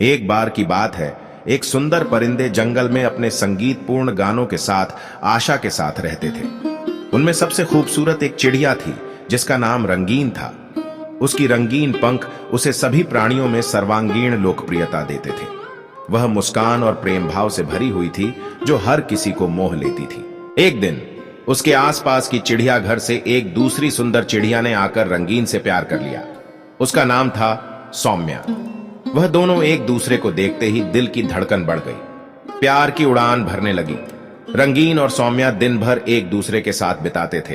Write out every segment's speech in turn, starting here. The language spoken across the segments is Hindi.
एक बार की बात है, एक सुंदर परिंदे जंगल में अपने संगीतपूर्ण गानों के साथ आशा के साथ रहते थे। उनमें सबसे खूबसूरत एक चिड़िया थी जिसका नाम रंगीन था। उसकी रंगीन पंख उसे सभी प्राणियों में सर्वांगीण लोकप्रियता देते थे। वह मुस्कान और प्रेम भाव से भरी हुई थी जो हर किसी को मोह लेती थी। एक दिन उसके आसपास की चिड़िया घर से एक दूसरी सुंदर चिड़िया ने आकर रंगीन से प्यार कर लिया। उसका नाम था सौम्या। वह दोनों एक दूसरे को देखते ही दिल की धड़कन बढ़ गई, प्यार की उड़ान भरने लगी। रंगीन और सौम्या दिन भर एक दूसरे के साथ बिताते थे,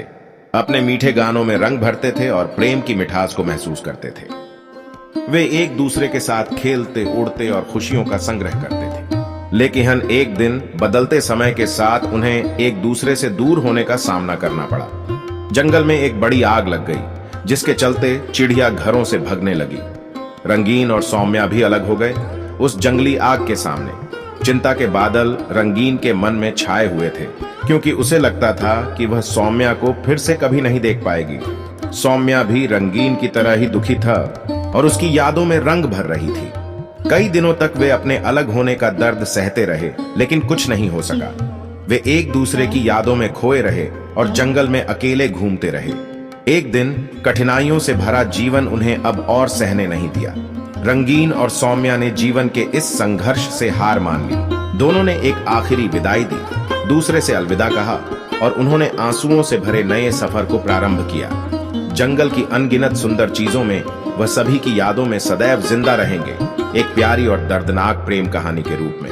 अपने मीठे गानों में रंग भरते थे और प्रेम की मिठास को महसूस करते थे। वे एक दूसरे के साथ खेलते, उड़ते और खुशियों का संग्रह करते थे। लेकिन एक दिन बदलते समय के साथ उन्हें एक दूसरे से दूर होने का सामना करना पड़ा। जंगल में एक बड़ी आग लग गई जिसके चलते चिड़िया घरों से भगने लगी। रंगीन और सौम्या भी अलग हो गए। उस जंगली आग के सामने चिंता के बादल रंगीन के मन में छाए हुए थे, क्योंकि उसे लगता था कि वह सौम्या को फिर से कभी नहीं देख पाएगी। सौम्या भी रंगीन की तरह ही दुखी था और उसकी यादों में रंग भर रही थी। कई दिनों तक वे अपने अलग होने का दर्द सहते रहे, लेकिन कुछ नहीं हो सका। वे एक दूसरे की यादों में खोए रहे और जंगल में अकेले घूमते रहे। एक दिन कठिनाइयों से भरा जीवन उन्हें अब और सहने नहीं दिया। रंगीन और सौम्या ने जीवन के इस संघर्ष से हार मान ली। दोनों ने एक आखिरी विदाई दी, दूसरे से अलविदा कहा और उन्होंने आंसुओं से भरे नए सफर को प्रारंभ किया। जंगल की अनगिनत सुंदर चीजों में वह सभी की यादों में सदैव जिंदा रहेंगे, एक प्यारी और दर्दनाक प्रेम कहानी के रूप में।